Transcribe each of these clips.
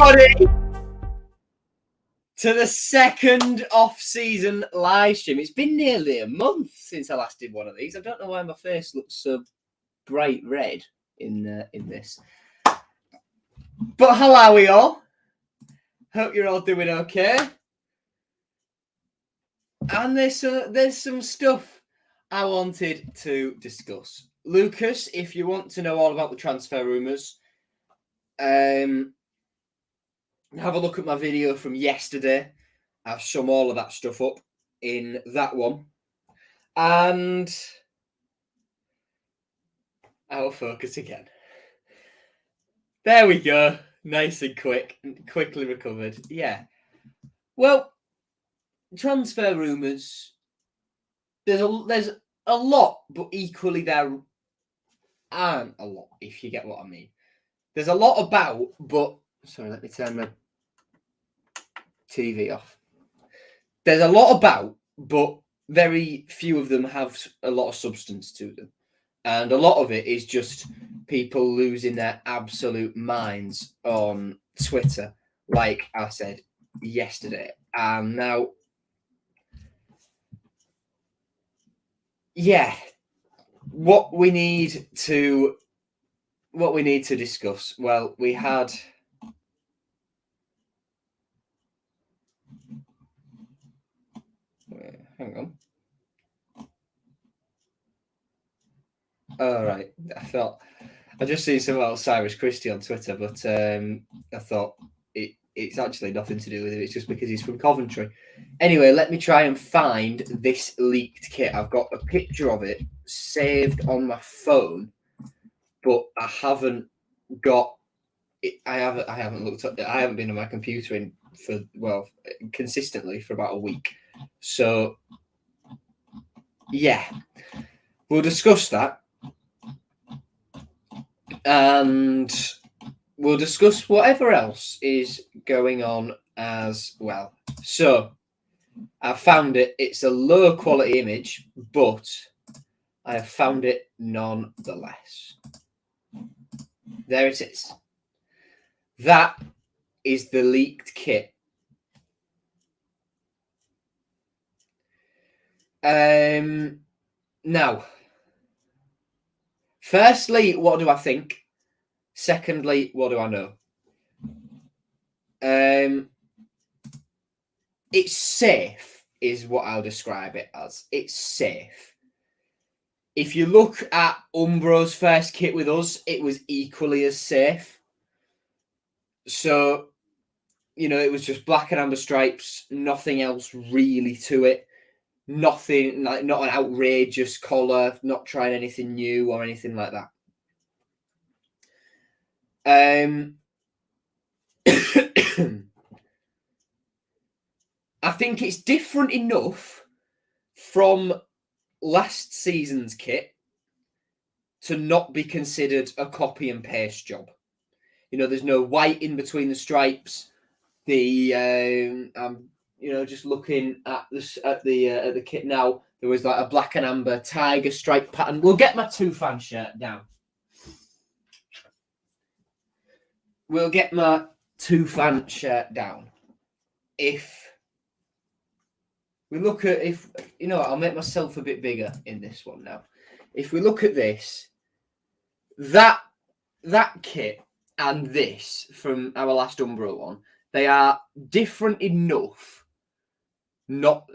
everybody to the second off-season live stream. It's been nearly a month since I last did one of these. I don't know why my face looks so bright red in this. But how are we all? Hope you're all doing okay. And there's some stuff I wanted to discuss. Lucas, if you want to know all about the transfer rumours, have a look at my video from yesterday. I'll sum all of that stuff up in that one. And I'll focus again. There we go. Nice and quickly recovered. Yeah. Well, transfer rumours. There's a lot, but equally there aren't a lot, if you get what I mean. There's a lot about, but sorry, let me turn my TV off. There's a lot about, but very few of them have a lot of substance to them. And a lot of it is just people losing their absolute minds on Twitter, like I said yesterday. And now, yeah, what we need to discuss. Well, we had hang on. All right. I just seen some about Cyrus Christie on Twitter, but I thought it's actually nothing to do with it. It's just because he's from Coventry. Anyway, let me try and find this leaked kit. I've got a picture of it saved on my phone, but I haven't got it. I haven't looked up. I haven't been on my computer consistently for about a week. So yeah, we'll discuss that. And we'll discuss whatever else is going on as well. So I found it. It's a low quality image, but I have found it nonetheless. There it is. That is the leaked kit. Now, firstly, what do I think? Secondly, what do I know? It's safe, is what I'll describe it as. It's safe. If you look at Umbro's first kit with us, it was equally as safe. So, it was just black and amber stripes, nothing else really to it. Nothing, not an outrageous collar, not trying anything new or anything like that. I think it's different enough from last season's kit to not be considered a copy and paste job. There's no white in between the stripes. Just looking at the kit now, there was like a black and amber tiger stripe pattern. We'll get my two-fan shirt down. We'll get my two-fan shirt down. If we look at, I'll make myself a bit bigger in this one now. If we look at this, that kit and this from our last Umbro one, they are different enough not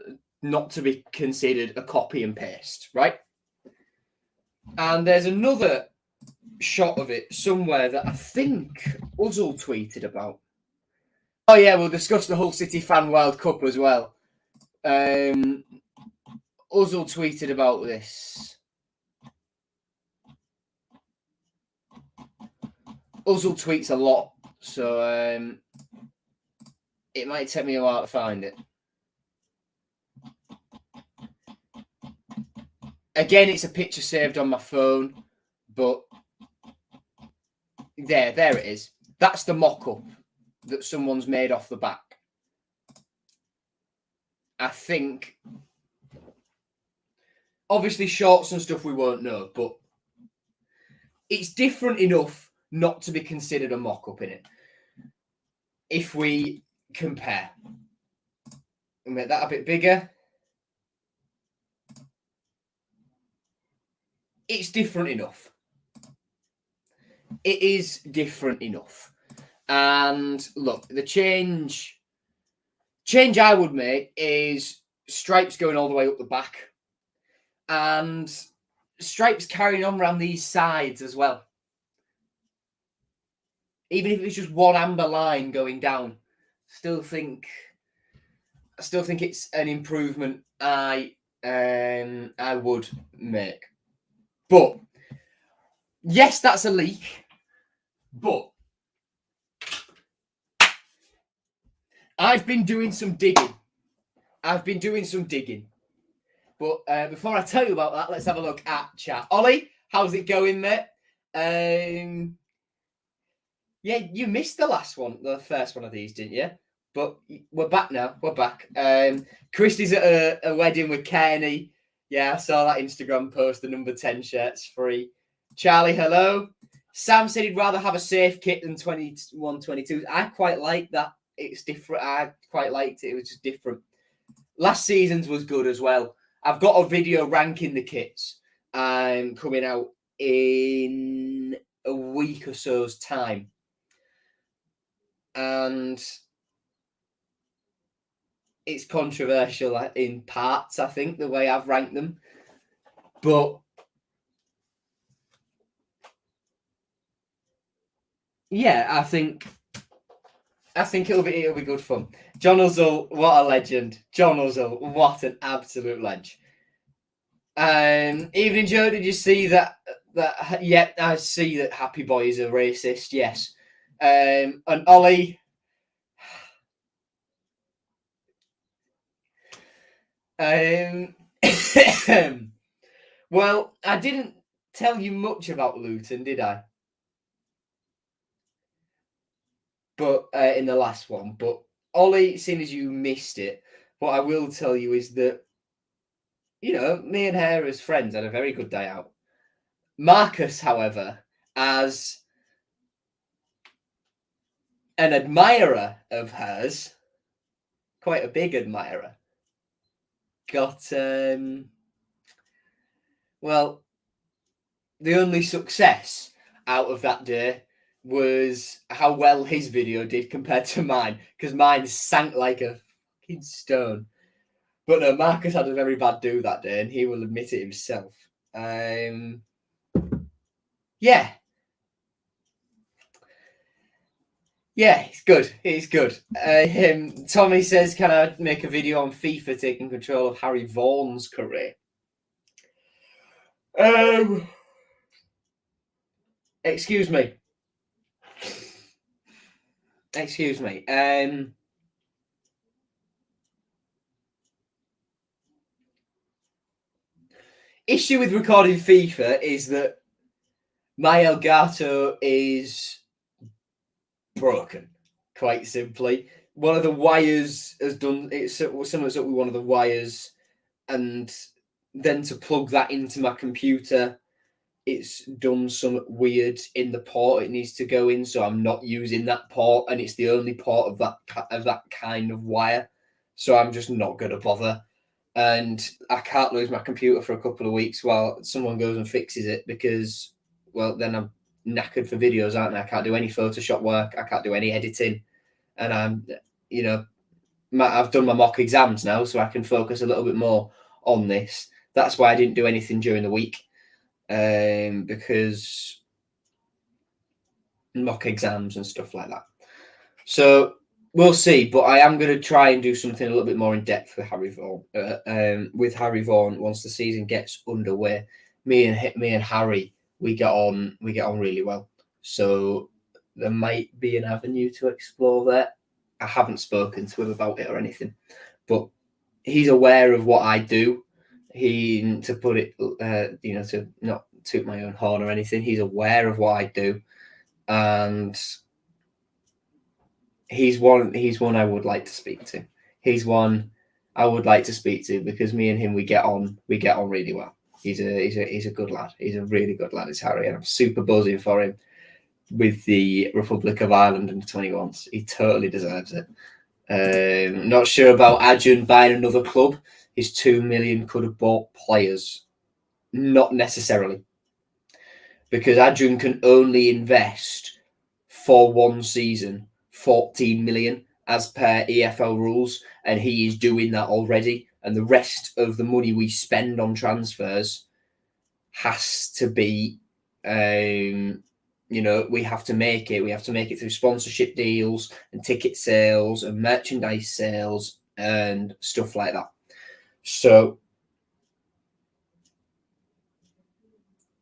to be considered a copy and paste, right? And there's another shot of it somewhere that I think Uzzle tweeted about. Oh yeah, we'll discuss the Hull City Fan World Cup as well. Uzzle tweeted about this. Uzzle tweets a lot, so it might take me a while to find it. Again, it's a picture saved on my phone, but there it is. That's the mock-up that someone's made off the back. I think, obviously shorts and stuff we won't know, but it's different enough not to be considered a mock-up in it. if we compare, we'll make that a bit bigger. It's different enough. It is different enough. And look, the change I would make is stripes going all the way up the back. And stripes carrying on around these sides as well. Even if it's just one amber line going down, I still think it's an improvement I would make. But yes, that's a leak. But I've been doing some digging. But before I tell you about that, let's have a look at chat. Ollie, how's it going, mate? Yeah, you missed the first one of these, didn't you? But we're back now. We're back. Christy's at a wedding with Kenny. Yeah, I saw that Instagram post. The number 10 shirt's free. Charlie, hello. Sam said he'd rather have a safe kit than 21, 22. I quite like that. It's different. I quite liked it. It was just different. Last season's was good as well. I've got a video ranking the kits coming out in a week or so's time. And it's controversial in parts, I think, the way I've ranked them. But yeah, I think it'll be good fun. John Uzzell, what a legend. John Uzzell, what an absolute legend. Evening, Joe, did you see that? Yeah, I see that Happy Boy is a racist, yes. And Ollie... well, I didn't tell you much about Luton, did I? But in the last one. But Ollie, seeing as you missed it, what I will tell you is that, you know, me and her as friends had a very good day out. Marcus, however, as an admirer of hers, quite a big admirer, got, well, the only success out of that day was how well his video did compared to mine, because mine sank like a fucking stone. But no, Marcus had a very bad do that day, and he will admit it himself. Yeah. Yeah, it's good. It's good. Tommy says, can I make a video on FIFA taking control of Harry Vaughan's career? Excuse me. Issue with recording FIFA is that my Elgato is broken, quite simply. One of the wires has done something's up with one of the wires, and then to plug that into my computer, it's done something weird in the port it needs to go in, so I'm not using that port, and it's the only port of that kind of wire, so I'm just not going to bother. And I can't lose my computer for a couple of weeks while someone goes and fixes it, because, well, then I'm knackered for videos, aren't I? I can't do any Photoshop work. I can't do any editing. And I'm, you know, I've done my mock exams now, so I can focus a little bit more on this. That's why I didn't do anything during the week, because mock exams and stuff like that. So we'll see, but I am going to try and do something a little bit more in depth with Harry Vaughan. With Harry Vaughan, once the season gets underway, me and Harry, we get on really well. So there might be an avenue to explore there. I haven't spoken to him about it or anything, but he's aware of what I do. To put it, to not toot my own horn or anything, he's aware of what I do, and he's one I would like to speak to. He's one I would like to speak to, because me and him, we get on really well. He's a good lad. He's a really good lad, is Harry, and I'm super buzzing for him. with the Republic of Ireland under 21s. He totally deserves it. Not sure about Ajun buying another club. His 2 million could have bought players. Not necessarily. Because Ajun can only invest for one season 14 million as per EFL rules, and he is doing that already. And the rest of the money we spend on transfers has to be, we have to make it. We have to make it through sponsorship deals and ticket sales and merchandise sales and stuff like that. So,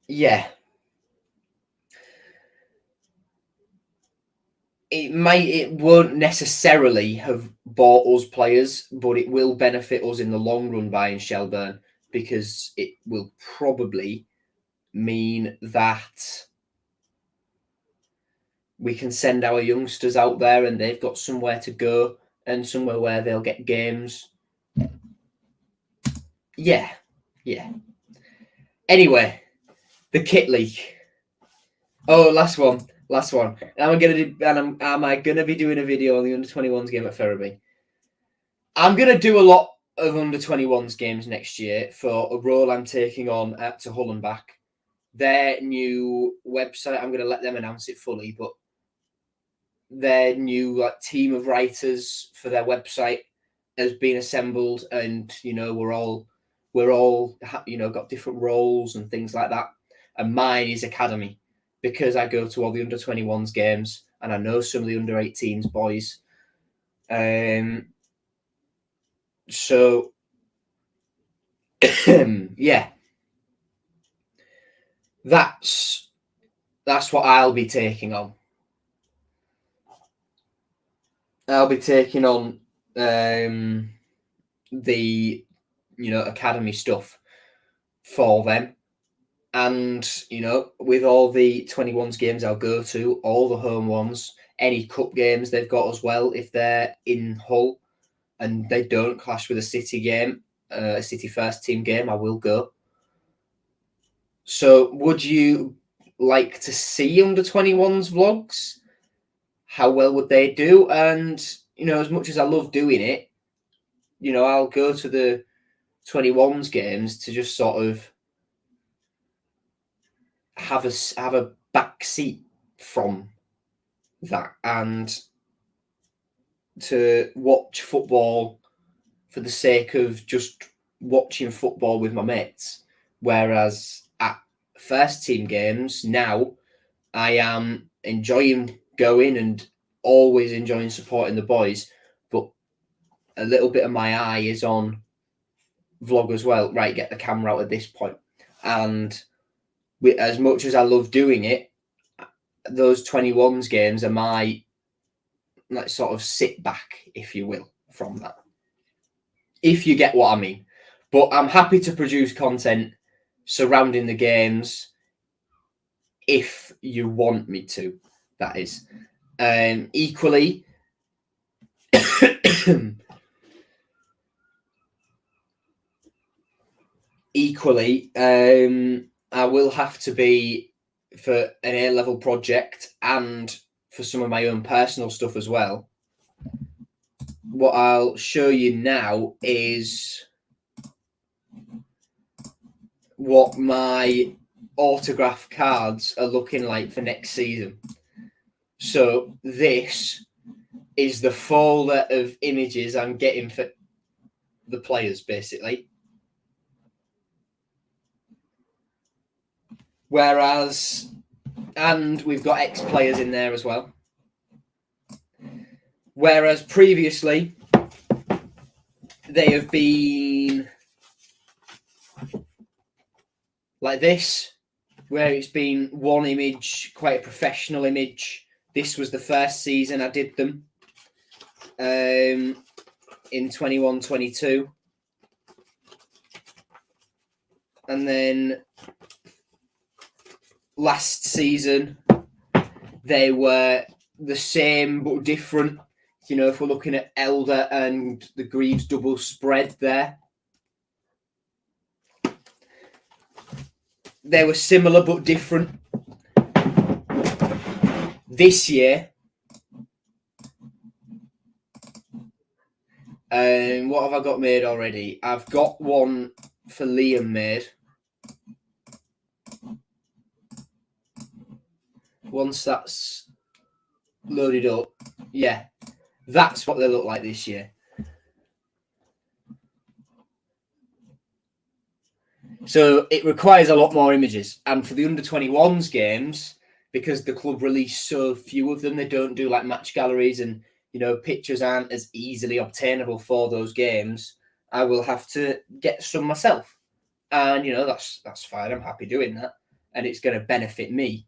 yeah. It won't necessarily have bought us players, but it will benefit us in the long run buying Shelburne, because it will probably mean that we can send our youngsters out there and they've got somewhere to go and somewhere where they'll get games. Yeah. Anyway, the kit leak. Oh, last one. Am I gonna be doing a video on the under-21s game at Ferriby? I'm gonna do a lot of under-21s games next year for a role I'm taking on to Hull and back. Their new website, I'm gonna let them announce it fully, but their new team of writers for their website has been assembled, and we're all got different roles and things like that. And mine is academy, because I go to all the under-21s games and I know some of the under-18s boys. So yeah, that's what I'll be taking on. I'll be taking on the academy stuff for them. And, with all the 21s games I'll go to, all the home ones, any cup games they've got as well, if they're in Hull and they don't clash with a City game, a City first team game, I will go. So would you like to see under 21s vlogs? How well would they do? And, as much as I love doing it, I'll go to the 21s games to just sort of have a back seat from that and to watch football for the sake of just watching football with my mates. Whereas at first team games now, I am enjoying going and always enjoying supporting the boys, but a little bit of my eye is on vlog as well. Right, get the camera out at this point. And as much as I love doing it, those 21s games are my sort of sit back, if you will, from that. If you get what I mean. But I'm happy to produce content surrounding the games if you want me to, that is. Equally, I will have to be for an A-level project and for some of my own personal stuff as well. What I'll show you now is what my autograph cards are looking like for next season. So this is the folder of images I'm getting for the players, basically. And we've got ex-players in there as well. Whereas previously, they have been like this, where it's been one image, quite a professional image. This was the first season I did them in 21-22. And then last season, they were the same but different. If we're looking at Elder and the Greaves double spread there, they were similar but different. This year, what have I got made already? I've got one for Liam made. Once that's loaded up, yeah, that's what they look like this year. So it requires a lot more images. And for the under-21s games, because the club release so few of them, they don't do like match galleries and, you know, pictures aren't as easily obtainable for those games. I will have to get some myself. And, you know, that's fine. I'm happy doing that. And it's going to benefit me.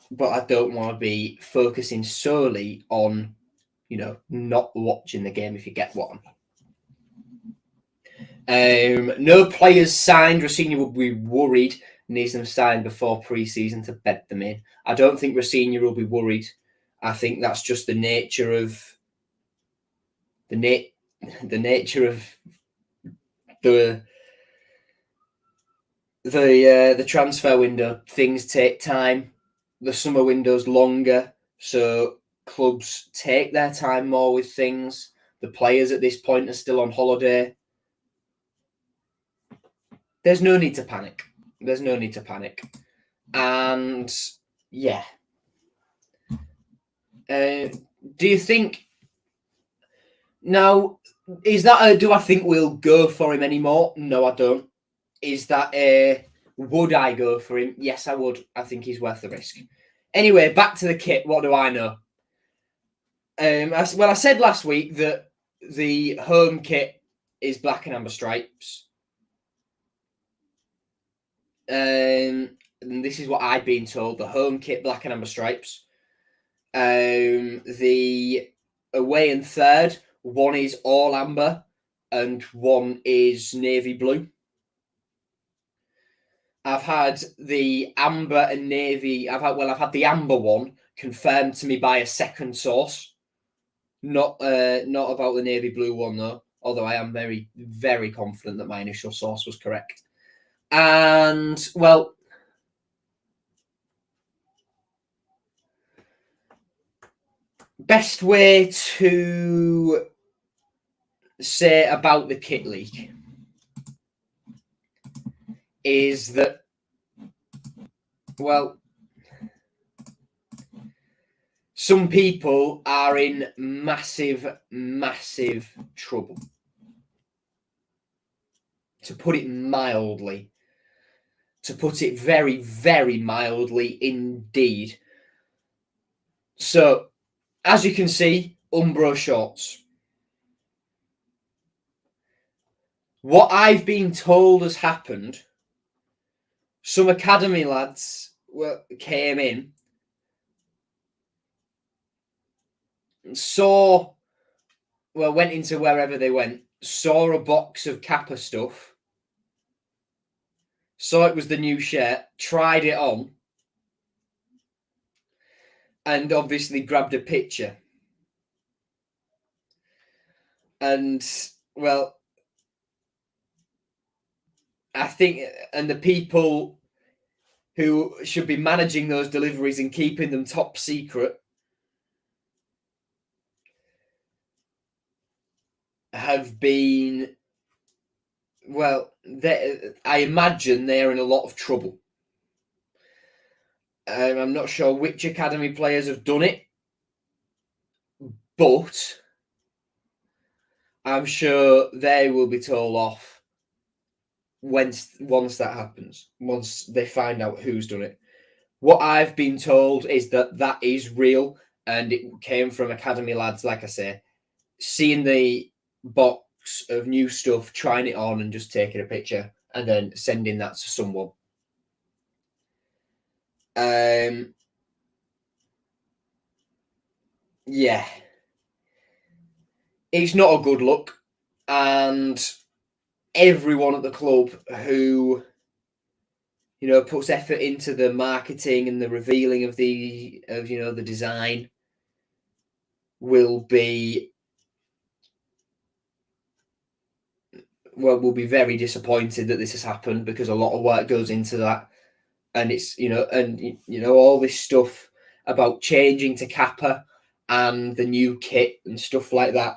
But I don't want to be focusing solely on, you know, not watching the game, if you get what I mean. No players signed. Rosenior will be worried. Needs them signed before pre-season to bed them in. I don't think Rosenior will be worried. I think that's just the nature of the nature of the transfer window. Things take time. The summer window's longer, so clubs take their time more with things. The players at this point are still on holiday. There's no need to panic. There's no need to panic. And yeah. Do you think now, is that a do I think we'll go for him anymore? No, I don't. Is that a would I go for him? Yes, I would. I think he's worth the risk. Anyway, back to the kit. What do I know? I said last week that the home kit is black and amber stripes. And this is what I'd been told. The home kit, black and amber stripes. The away and third, one is all amber and one is navy blue. I've had the amber and navy. I've had the amber one confirmed to me by a second source. Not about the navy blue one though. Although I am very, very confident that my initial source was correct. And well, best way to say about the kit leak is that, well, some people are in massive, massive trouble. To put it mildly. To put it very, very mildly indeed. So, as you can see, Umbro shorts. What I've been told has happened, some academy lads came in, went into wherever they went, saw a box of Kappa stuff, saw it was the new shirt, tried it on, and obviously grabbed a picture. And, well, I think, and the people who should be managing those deliveries and keeping them top secret have been, well, I imagine they're in a lot of trouble. I'm not sure which academy players have done it, but I'm sure they will be told off once that happens, once they find out who's done it. What I've been told is that is real, and it came from academy lads, like I say, seeing the box of new stuff, trying it on and just taking a picture and then sending that to someone. Yeah. It's not a good look, and everyone at the club who, you know, puts effort into the marketing and the revealing of the design will be very disappointed that this has happened, because a lot of work goes into that, and it's all this stuff about changing to Kappa and the new kit and stuff like that.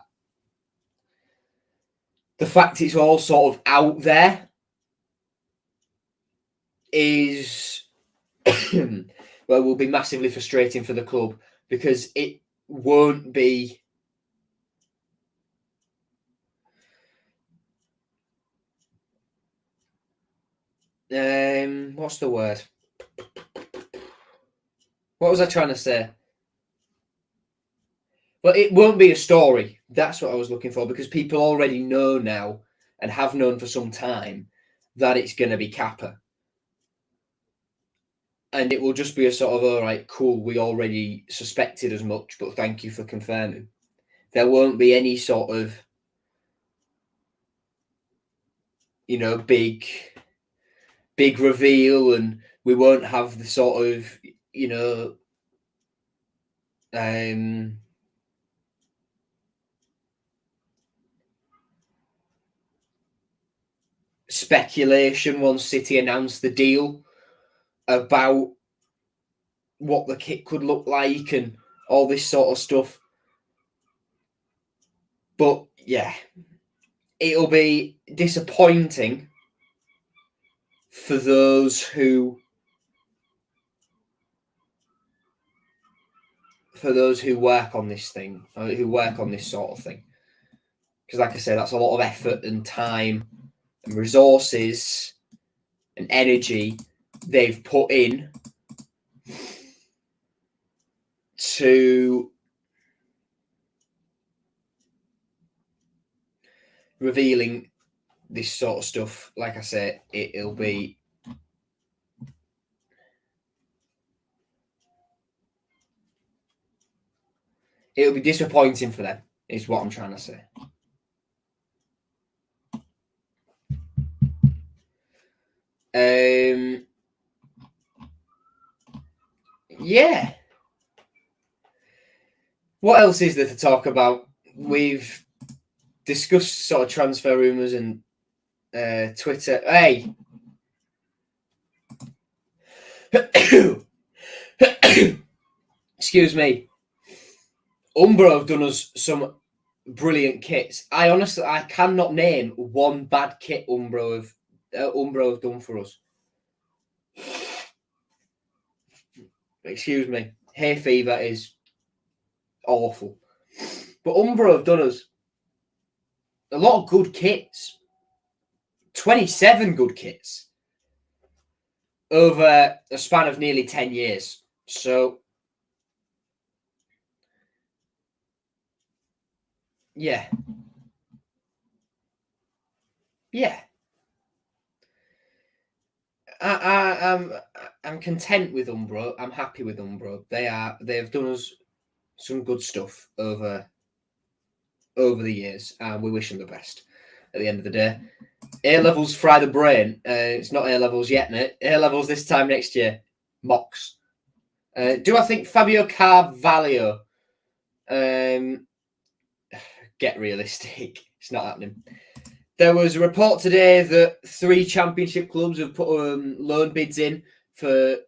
The fact it's all sort of out there is will be massively frustrating for the club, because it won't be what's the word? What was I trying to say? Well, it won't be a story. That's what I was looking for, because people already know now, and have known for some time, that it's going to be Kappa. And it will just be a sort of, all right, cool, we already suspected as much, but thank you for confirming. There won't be any sort of, big reveal, and we won't have the sort of, speculation once City announced the deal about what the kit could look like and all this sort of stuff. But yeah, it'll be disappointing for those who work on this thing, who work on this sort of thing. Because like I say, that's a lot of effort and time and resources and energy they've put in to revealing this sort of stuff. Like I say, it'll be disappointing for them, is what I'm trying to say. Yeah. What else is there to talk about? We've discussed sort of transfer rumours and Twitter. Hey! Excuse me. Umbro have done us some brilliant kits. I cannot name one bad kit Umbro have done for us. Excuse me. Hay fever is awful. But Umbro have done us a lot of good kits. 27 good kits over a span of nearly 10 years. So, yeah. Yeah. I'm content with Umbro. I'm happy with Umbro. They have done us some good stuff over the years, and we wish them the best. At the end of the day, A levels fry the brain. It's not A levels yet, mate. A levels this time next year. Mocks. Do I think Fabio Carvalho? Get realistic. It's not happening. There was a report today that 3 championship clubs have put loan bids in for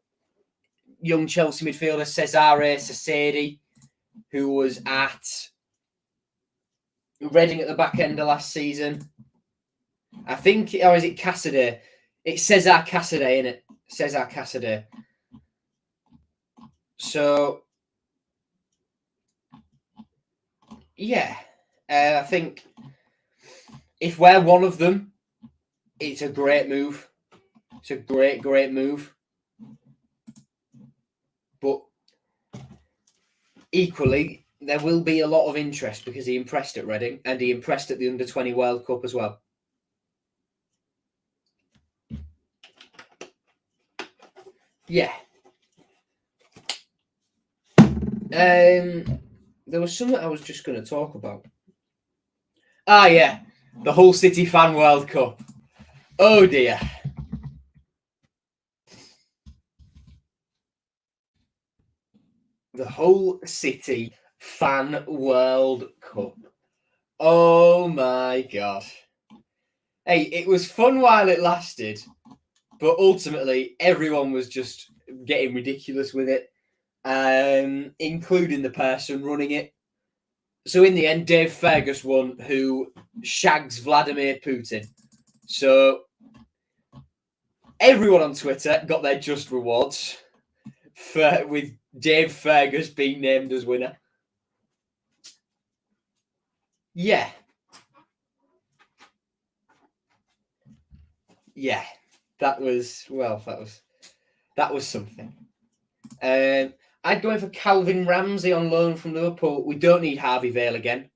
young Chelsea midfielder Cesare Cesedi, who was at Reading at the back end of last season. I think, or is it Cassidy? It's Cesar Cassidy, isn't it? Cesar Cassidy. So, yeah, I think if we're one of them, it's a great move. It's a great, great move. But equally, there will be a lot of interest because he impressed at Reading and he impressed at the Under-20 World Cup as well. Yeah. There was something I was just going to talk about. Ah, yeah. The Hull City Fan World Cup. Oh, dear. The Hull City Fan World Cup. Oh, my God. Hey, it was fun while it lasted. But ultimately, everyone was just getting ridiculous with it, including the person running it. So in the end, Dave Fergus won, who shags Vladimir Putin. So everyone on Twitter got their just rewards with Dave Fergus being named as winner. Yeah. Yeah. That was something. I'd go in for Calvin Ramsey on loan from Liverpool. We don't need Harvey Vale again.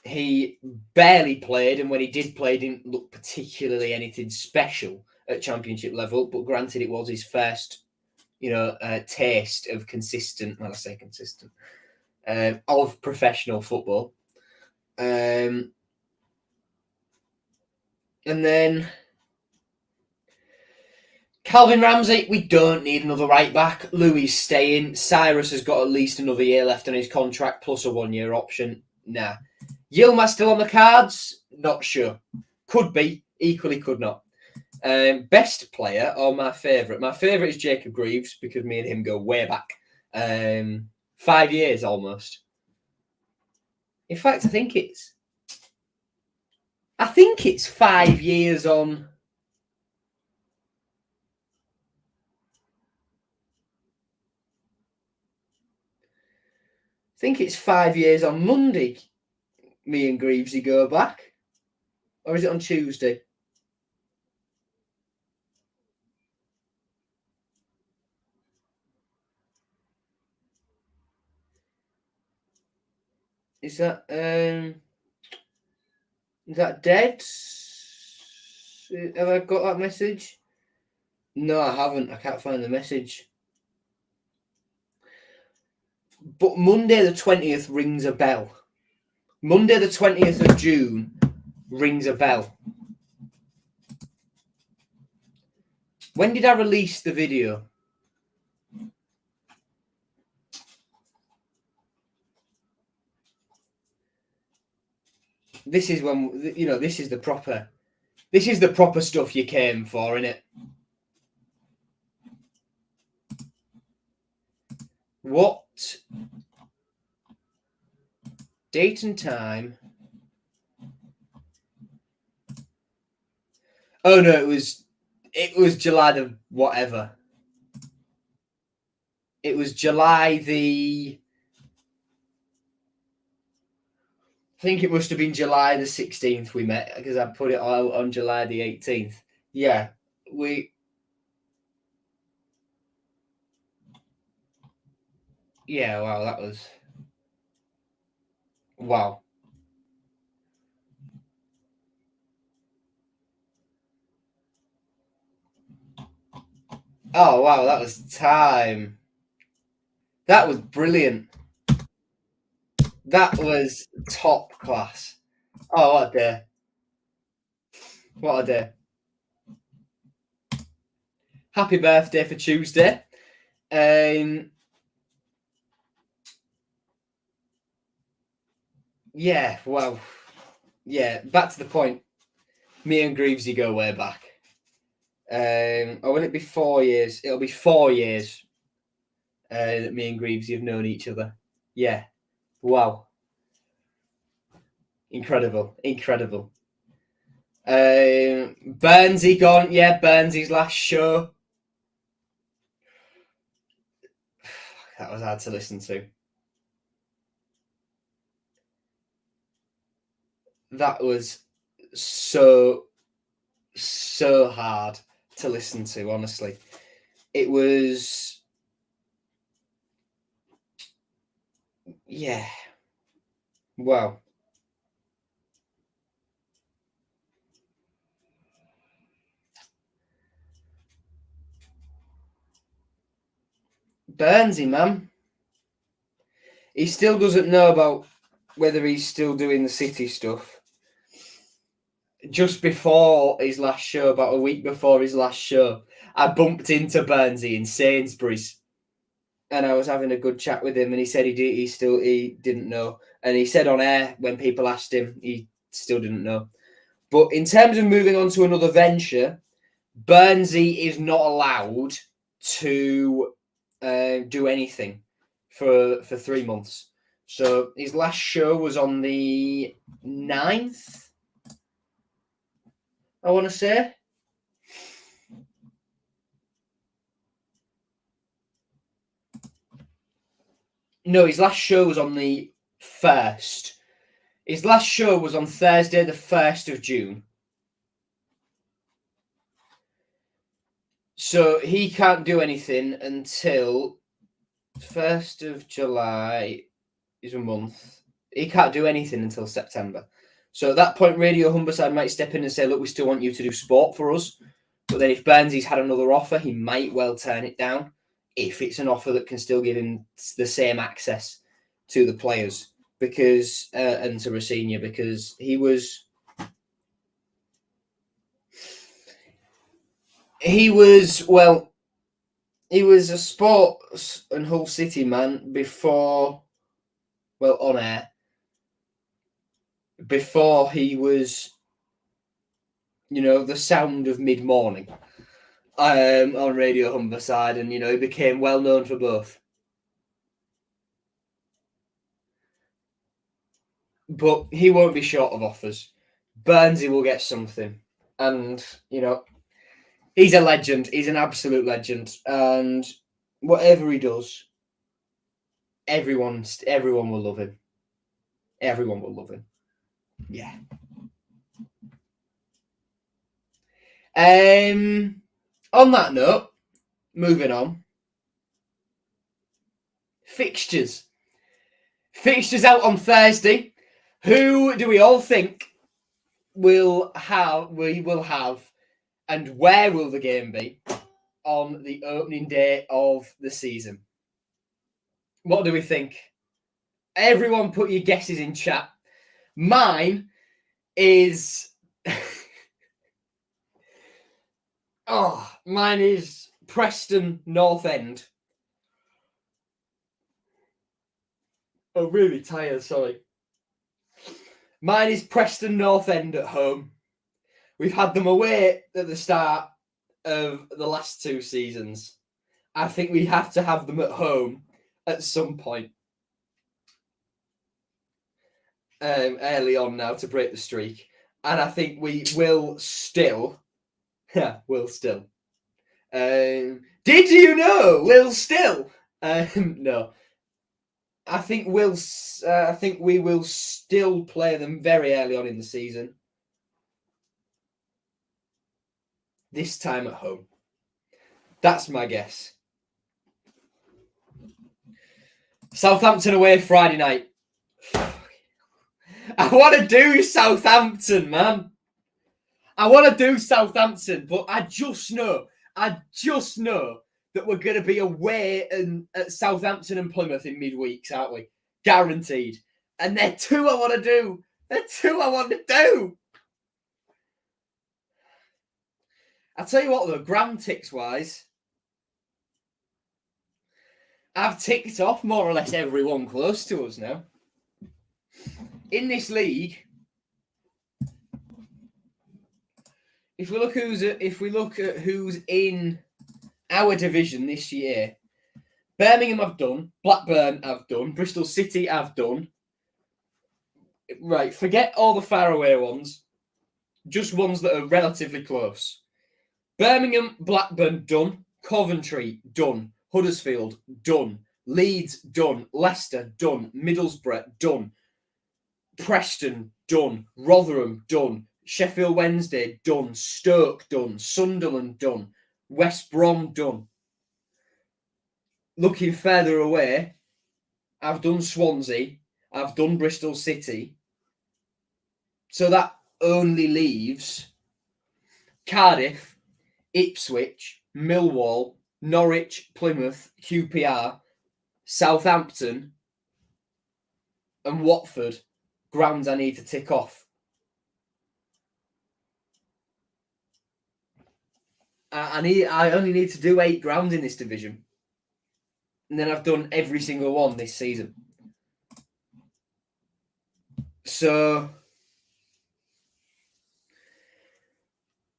He barely played, and when he did play, didn't look particularly anything special at Championship level. But granted, it was his first, taste of consistent. Well, I say consistent of professional football. And then Calvin Ramsey, we don't need another right back. Louis staying. Cyrus has got at least another year left on his contract, plus a 1-year option. Nah. Yilmaz still on the cards? Not sure. Could be. Equally could not. Best player or my favourite? My favourite is Jacob Greaves, because me and him go way back. 5 years almost. In fact, I think it's 5 years on. I think it's 5 years on Monday. Me and Greavesy go back, or is it on Tuesday? Is that dead? Have I got that message? No, I haven't. I can't find the message. But Monday the 20th rings a bell. Monday the 20th of June rings a bell. When did I release the video? This is when, this is the proper stuff you came for, innit? What date and time? Oh no, it was July the whatever. It was July the. I think it must have been July the 16th we met, because I put it out on July the 18th. Yeah, Yeah, wow, that was. Wow. Oh, wow, that was time. That was brilliant. That was top class. Oh, what a day. What a day. Happy birthday for Tuesday. Yeah, well, yeah, back to the point. Me and Greavesy go way back. Or will it be 4 years? It'll be 4 years that me and Greavesy have known each other. Yeah. Wow. Incredible. Burnsy gone. Yeah, Burnsy's last show. That was hard to listen to. That was so hard to listen to, honestly. It was. Yeah. Wow. Burnsy, man. He still doesn't know about whether he's still doing the City stuff. Just before his last show, about a week before his last show, I bumped into Burnsy in Sainsbury's, and I was having a good chat with him, and he said he didn't know, and he said on air when people asked him, he still didn't know. But in terms of moving on to another venture, Burnsy is not allowed to do anything for 3 months. So his last show was on the 9th, I want to say. No, his last show was on the 1st. His last show was on Thursday, the 1st of June. So he can't do anything until 1st of July is a month. He can't do anything until September. So at that point, Radio Humberside might step in and say, look, we still want you to do sport for us. But then if Burnsy's had another offer, he might well turn it down if it's an offer that can still give him the same access to the players because and to Rossignol, because he was a sports and Hull City man before, on air, before he was, the sound of mid-morning on Radio Humberside, and, he became well known for both. But he won't be short of offers. Burnsy will get something. And, he's a legend. He's an absolute legend. And whatever he does, everyone will love him. Everyone will love him. Yeah. On that note, moving on. Fixtures. Fixtures out on Thursday. Who do we all think we will have, and where will the game be on the opening day of the season? What do we think? Everyone put your guesses in chat. Mine is... mine is Preston North End. I'm really tired, sorry. Mine is Preston North End at home. We've had them away at the start of the last 2 seasons. I think we have to have them at home at some point. Early on now to break the streak. And I think we will still... will still. Did you know? Will still? No. I think we will still play them very early on in the season. This time at home. That's my guess. Southampton away Friday night. I want to do Southampton, man. I want to do Southampton, but I just know that we're going to be away at Southampton and Plymouth in midweeks, aren't we? Guaranteed. And they're 2 I want to do. I'll tell you what, though, gram ticks-wise, I've ticked off more or less everyone close to us now. In this league, if we look at who's in our division this year, Birmingham I've done, Blackburn I've done, Bristol City I've done. Right, forget all the faraway ones, just ones that are relatively close. Birmingham, Blackburn done, Coventry done, Huddersfield done, Leeds done, Leicester done, Middlesbrough done, Preston done, Rotherham done, Sheffield Wednesday done, Stoke done, Sunderland done, West Brom done. Looking further away, I've done Swansea, I've done Bristol City. So that only leaves Cardiff, Ipswich, Millwall, Norwich, Plymouth, QPR, Southampton, and Watford. Grounds I need to tick off. I only need to do 8 grounds in this division. And then I've done every single one this season. So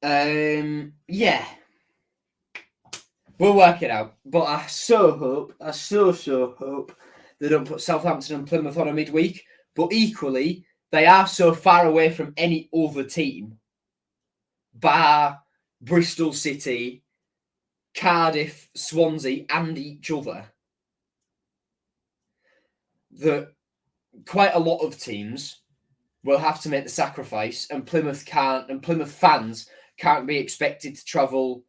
Yeah. We'll work it out. But I so hope, I so hope they don't put Southampton and Plymouth on a midweek. But equally, they are so far away from any other team, bar Bristol City, Cardiff, Swansea, and each other, that quite a lot of teams will have to make the sacrifice, and Plymouth can't, and Plymouth fans can't be expected to travel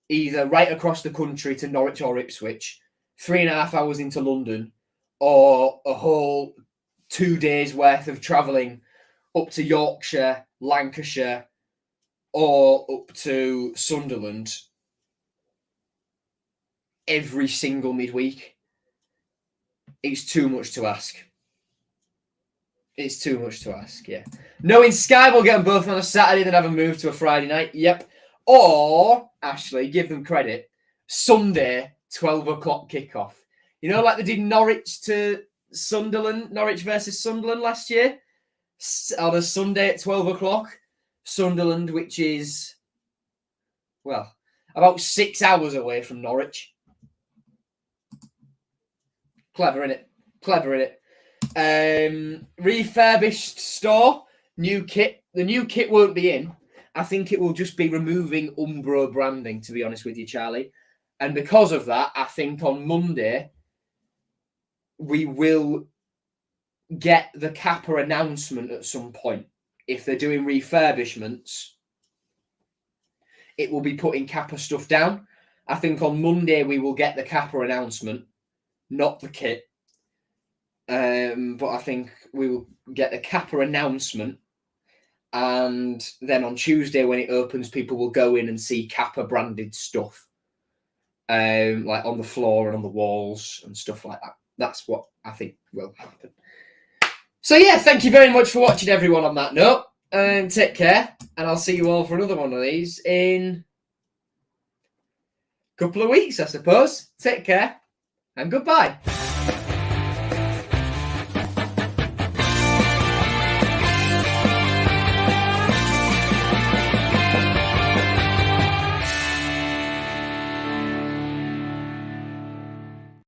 either right across the country to Norwich or Ipswich, 3.5 hours into London, or a whole 2 days worth of travelling up to Yorkshire, Lancashire, or up to Sunderland every single midweek. It's too much to ask. It's too much to ask, yeah. Knowing Sky will get them both on a Saturday, then have a move to a Friday night, yep. Or, Ashley, give them credit, Sunday, 12 o'clock kickoff. You know, like they did Norwich to Sunderland, Norwich versus Sunderland last year? On a Sunday at 12 o'clock. Sunderland, which is, well, about 6 hours away from Norwich. Clever, innit? Clever, innit? Refurbished store, new kit. The new kit won't be in. I think it will just be removing Umbro branding, to be honest with you, Charlie. And because of that, I think on Monday, we will get the Kappa announcement at some point. If they're doing refurbishments, it will be putting Kappa stuff down. I think on Monday, we will get the Kappa announcement, not the kit. But I think we will get the Kappa announcement. And then on Tuesday, when it opens, people will go in and see Kappa branded stuff. Like on the floor and on the walls and stuff like that. That's what I think will happen. So yeah, thank you very much for watching, everyone, on that note. Take care, and I'll see you all for another one of these in a couple of weeks, I suppose. Take care, and goodbye.